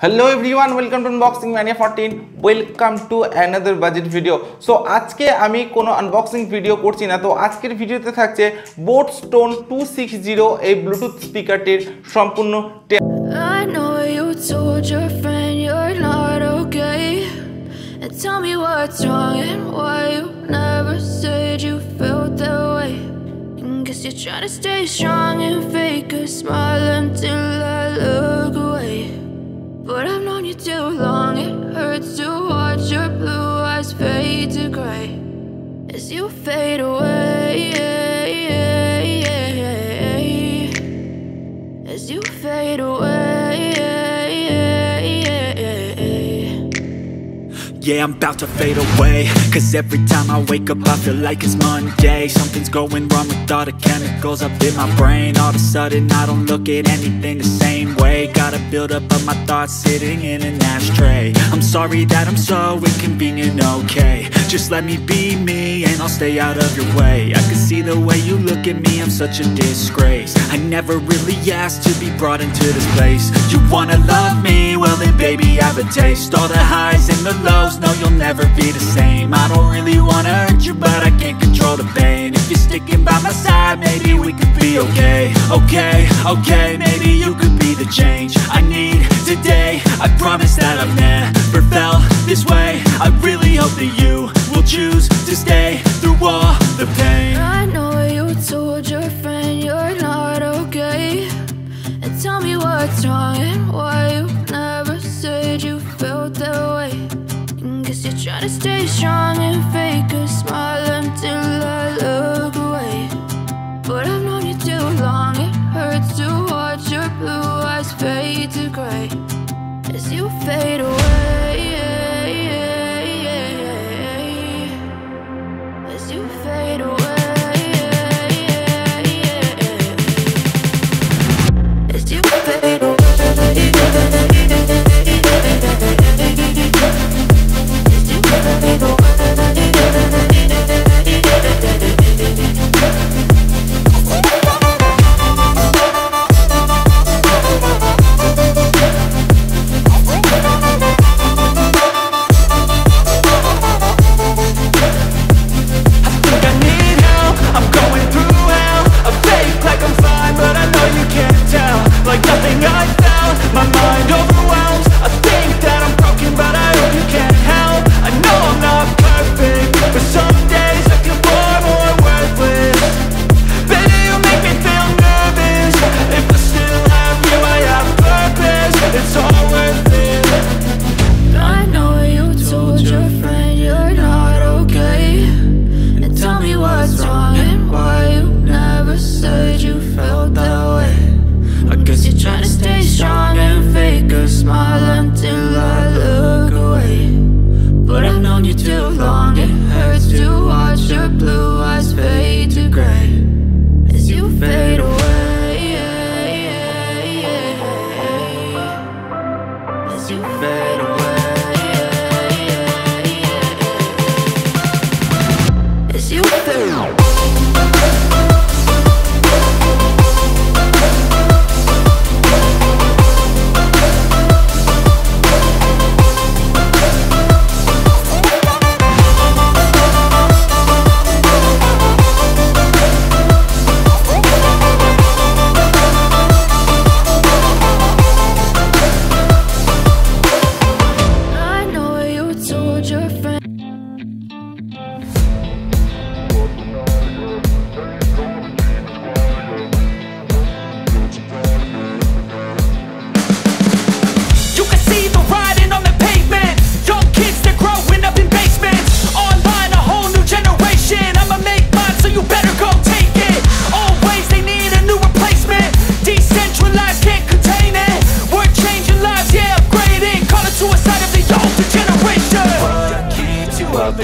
Hello everyone welcome to Unboxing Mania 14 welcome to another budget video. So आज के आमी कोनो अनबॉक्सिंग वीडियो करছি না। তো আজকের ভিডিওতে থাকছে बोAt स्टोन 260 এই ব্লুটুথ স্পিকারটির সম্পূর্ণ I know you told your friend you're not okay, and tell me what's wrong and why you never said you felt that way. And guess you're trying to stay strong and fake a smile until I look away. But I've known you too long, it hurts to watch your blue eyes fade to gray as you fade away, as you fade away. Yeah, I'm about to fade away, cause every time I wake up I feel like it's Monday. Something's going wrong with all the chemicals up in my brain. All of a sudden I don't look at anything the same way. Gotta build up of my thoughts sitting in an ashtray. I'm sorry that I'm so inconvenient, okay. Just let me be me and I'll stay out of your way. I can see the way you look at me, I'm such a disgrace. I never really asked to be brought into this place. You wanna love me? Well then baby have a taste. All the highs and the lows, no you'll never be the same. I don't really wanna hurt you but I can't control the pain. If you're sticking by my side maybe we could be okay. Okay, maybe you could be the change I need today. I promise that I've never felt this way. I really hope that you will choose to stay through all the pain. I know you told your friend you're not okay, and tell me what's wrong and why you never said you felt that way. And guess you're trying to stay strong and fake a smile until I look away. But I've known you too long, it hurts to watch your blue eyes fade to gray as you fade away, as you fade away, as you fade away.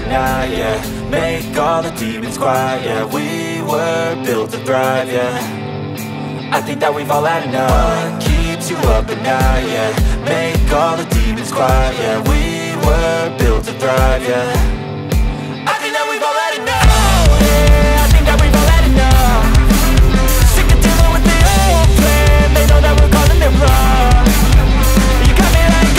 At night, yeah. Make all the demons quiet, yeah. We were built to thrive, yeah. I think that we've all had enough. What keeps you up at night, yeah. Make all the demons quiet, yeah. We were built to thrive, yeah. I think that we've all had enough. Yeah, I think that we've all had enough. Sick of dealing with the old plan. They know that we're calling it wrong. You got me like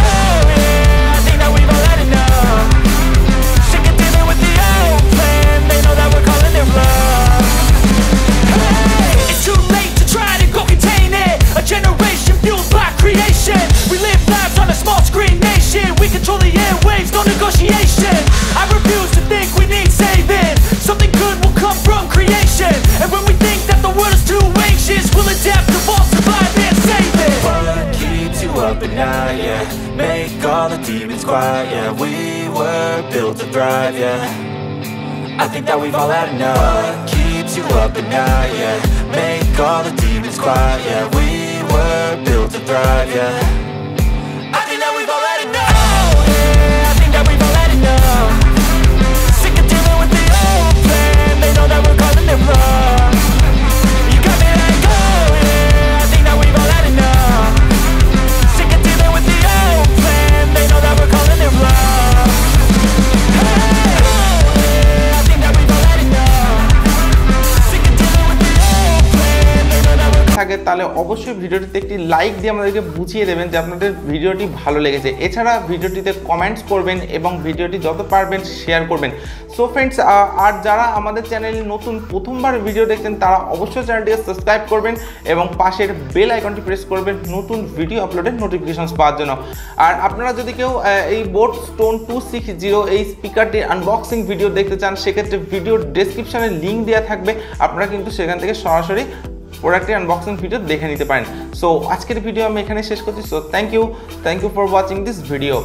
fight, yeah. Make all the demons quiet, yeah. We were built to thrive, yeah. I think that we've all had enough. What keeps you up at night, yeah. Make all the demons quiet, yeah. We were built to thrive, yeah. I think that we've all had enough. Yeah, I think that we've all had enough. Sick of dealing with the old plan. They know that we're calling it wrong. You got me like, oh yeah, I think that we've all had enough. Sick of dealing with the old plan. They know that we're calling it wrong. Hey, oh yeah, I think that we've all had enough. Sick of dealing with the old plan. They know that we're থাকে তাহলে অবশ্যই ভিডিওটিতে একটি like দিয়ে আমাদেরকে বুঝিয়ে দেবেন যে আপনাদের ভিডিওটি ভালো লেগেছে। এছাড়া ভিডিওটিতে কমেন্টস করবেন এবং ভিডিওটি যত পারবেন শেয়ার করবেন। সো ফ্রেন্ডস, আর যারা আমাদের চ্যানেলে নতুন প্রথমবার ভিডিও দেখছেন তারা অবশ্যই চ্যানেলটিকে সাবস্ক্রাইব করবেন এবং পাশের বেল আইকনটি প্রেস করবেন নতুন ভিডিও আপলোডের নোটিফিকেশনস পাওয়ার জন্য। আর আপনারা যদি কেউ এই বোট স্টোন 260 এই স্পিকারটির আনবক্সিং ভিডিও দেখতে চান, সেক্ষেত্রে ভিডিও ডেসক্রিপশনে লিঙ্ক দেওয়া থাকবে, আপনারা কিন্তু সেখান থেকে সরাসরি প্রোডাক্টের আনবক্সিং ভিডিও দেখে নিতে পারেন। সো আজকের ভিডিও আমি এখানে শেষ করছি। So thank you for watching this video.